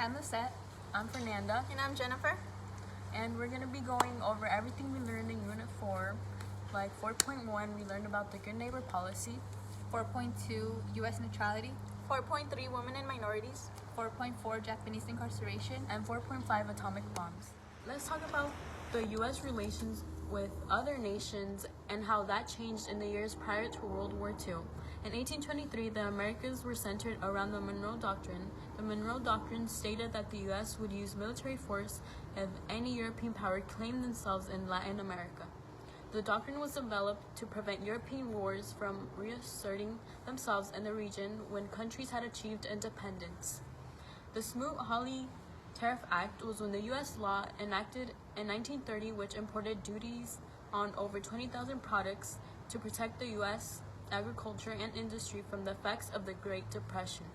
I'm Lisette. I'm Fernanda. And I'm Jennifer. And we're going to be going over everything we learned in Unit 4. Like 4.1, we learned about the Good Neighbor Policy. 4.2 U.S. neutrality. 4.3 Women and Minorities. 4.4 Japanese incarceration. And 4.5 atomic bombs. Let's talk about the U.S. relations with other nations and how that changed in the years prior to World War II. In 1823, the Americas were centered around the Monroe Doctrine. The Monroe Doctrine stated that the U.S. would use military force if any European power claimed themselves in Latin America. The doctrine was developed to prevent European wars from reasserting themselves in the region when countries had achieved independence. The Smoot-Hawley Tariff Act was when the U.S. law enacted in 1930, which imported duties on over 20,000 products to protect the U.S. agriculture and industry from the effects of the Great Depression,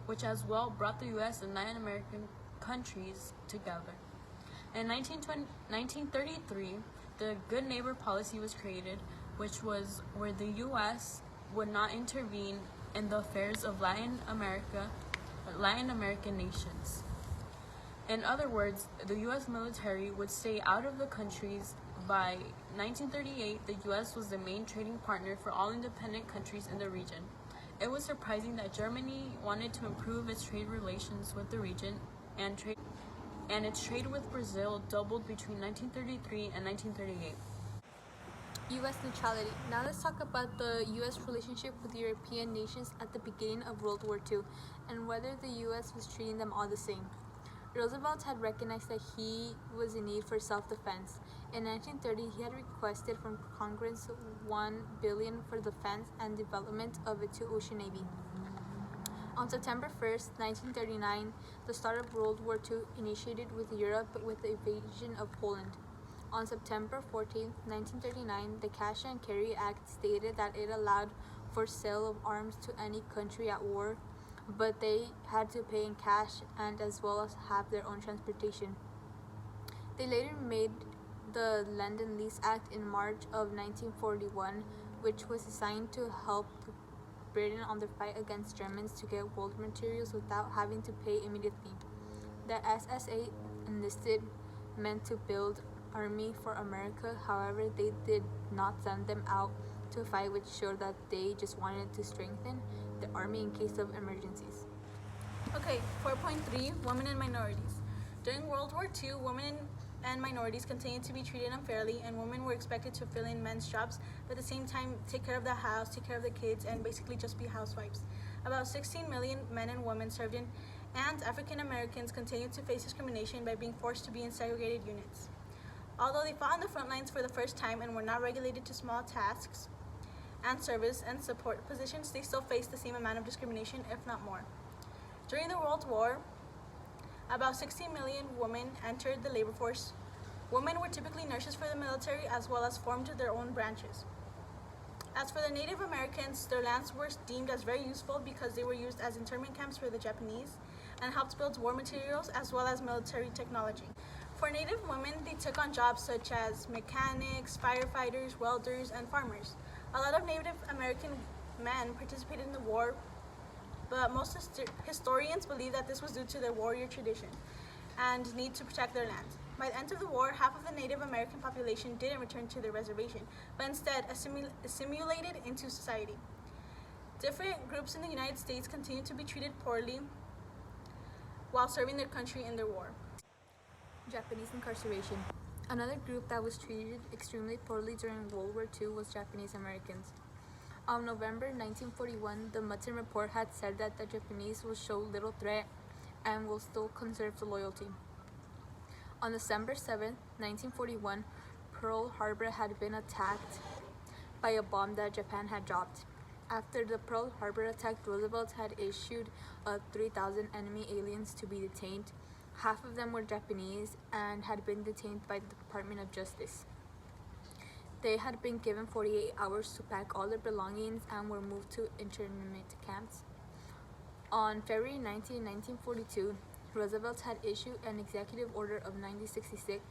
which as well brought the U.S. and Latin American countries together. In 1933, the Good Neighbor Policy was created, which was where the U.S. would not intervene in the affairs of Latin American nations. In other words, the U.S. military would stay out of the countries. By 1938, the U.S. was the main trading partner for all independent countries in the region. It was surprising that Germany wanted to improve its trade relations with the region, and its trade with Brazil doubled between 1933 and 1938. U.S. neutrality. Now let's talk about the U.S. relationship with European nations at the beginning of World War II and whether the U.S. was treating them all the same. Roosevelt had recognized that he was in need for self-defense. In 1930, he had requested from Congress $1 billion for defense and development of a two-ocean navy. On September 1st, 1939, the start of World War II initiated with Europe with the invasion of Poland. On September 14, 1939, the Cash and Carry Act stated that it allowed for sale of arms to any country at war, but they had to pay in cash and as well as have their own transportation. They later made the Lend-Lease Act in March of 1941, which was designed to help Britain on their fight against Germans to get world materials without having to pay immediately. The SSA enlisted men to build army for America. However, they did not send them out to fight, which showed that they just wanted to strengthen the army in case of emergencies. Okay, 4.3 Women and Minorities. During World War II, women and minorities continued to be treated unfairly, and women were expected to fill in men's jobs, but at the same time take care of the house, take care of the kids, and basically just be housewives. About 16 million men and women served in, and African Americans continued to face discrimination by being forced to be in segregated units. Although they fought on the front lines for the first time and were not regulated to small tasks and service and support positions, they still faced the same amount of discrimination, if not more. During the World War, about 60 million women entered the labor force. Women were typically nurses for the military as well as formed their own branches. As for the Native Americans, their lands were deemed as very useful because they were used as internment camps for the Japanese and helped build war materials as well as military technology. For Native women, they took on jobs such as mechanics, firefighters, welders, and farmers. A lot of Native American men participated in the war, but most historians believe that this was due to their warrior tradition and need to protect their land. By the end of the war, half of the Native American population didn't return to their reservation, but instead assimilated into society. Different groups in the United States continued to be treated poorly while serving their country in their war. Japanese incarceration. Another group that was treated extremely poorly during World War II was Japanese Americans. On November 1941, the Mutton Report had said that the Japanese will show little threat and will still conserve the loyalty. On December 7, 1941, Pearl Harbor had been attacked by a bomb that Japan had dropped. After the Pearl Harbor attack, Roosevelt had issued 3,000 enemy aliens to be detained. Half of them were Japanese and had been detained by the Department of Justice. They had been given 48 hours to pack all their belongings and were moved to internment camps. On February 19, 1942, Roosevelt had issued an executive order of 1966,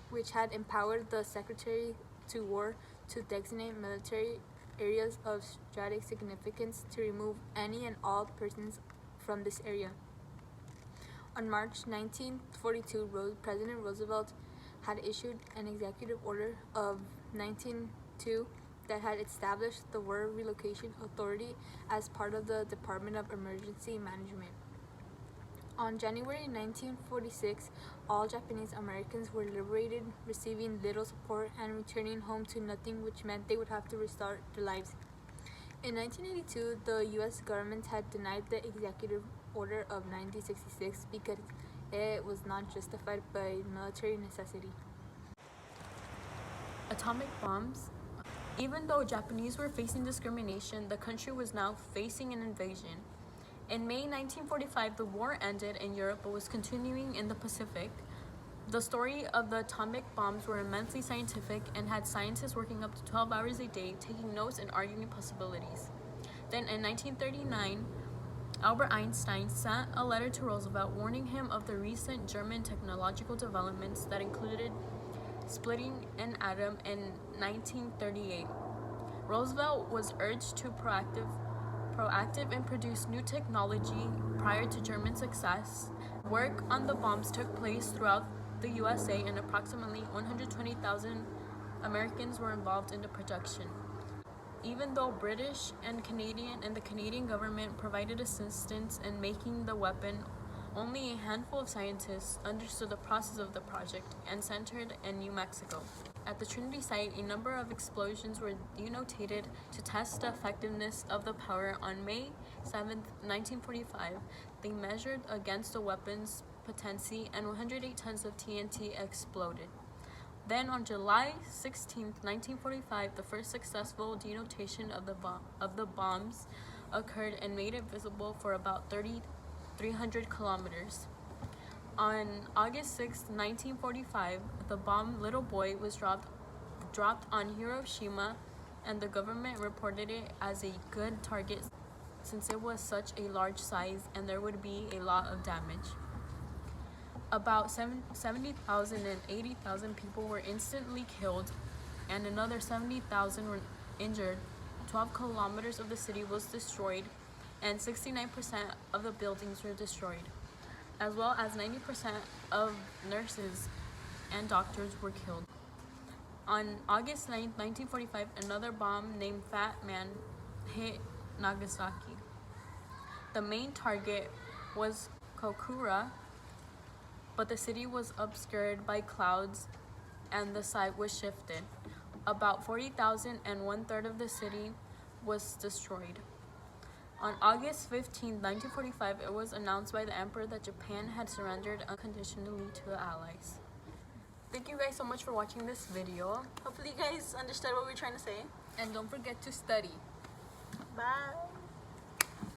which had empowered the Secretary to War to designate military areas of strategic significance to remove any and all persons from this area. On March 1942, President Roosevelt had issued an executive order of 1902 that had established the War Relocation Authority as part of the Department of Emergency Management. On January 1946, all Japanese Americans were liberated, receiving little support and returning home to nothing, which meant they would have to restart their lives. In 1982, the U.S. government had denied the executive order of 1966 because it was not justified by military necessity. Atomic bombs. Even though Japanese were facing discrimination, the country was now facing an invasion. In May 1945, the war ended in Europe but was continuing in the Pacific. The story of the atomic bombs were immensely scientific and had scientists working up to 12 hours a day, taking notes and arguing possibilities. Then in 1939, Albert Einstein sent a letter to Roosevelt warning him of the recent German technological developments that included splitting an atom in 1938. Roosevelt was urged to proactive and produce new technology prior to German success. Work on the bombs took place throughout the USA, and approximately 120,000 Americans were involved in the production. Even though British and the Canadian government provided assistance in making the weapon, only a handful of scientists understood the process of the project and centered in New Mexico. At the Trinity site, a number of explosions were denotated to test the effectiveness of the power. On May 7, 1945, they measured against the weapon's potency and 108 tons of TNT exploded. Then on July 16, 1945, the first successful denotation of the bombs occurred and made it visible for about 300 kilometers. On August 6, 1945, the bomb Little Boy was dropped on Hiroshima, and the government reported it as a good target since it was such a large size and there would be a lot of damage. About 70,000 and 80,000 people were instantly killed, and another 70,000 were injured. 12 kilometers of the city was destroyed, and 69% of the buildings were destroyed, as well as 90% of nurses and doctors were killed. On August 9, 1945, another bomb named Fat Man hit Nagasaki. The main target was Kokura, but the city was obscured by clouds and the site was shifted. About 40,000 and one-third of the city was destroyed. On August 15, 1945, it was announced by the emperor that Japan had surrendered unconditionally to the Allies. Thank you guys so much for watching this video. Hopefully you guys understood what we were trying to say. And don't forget to study. Bye.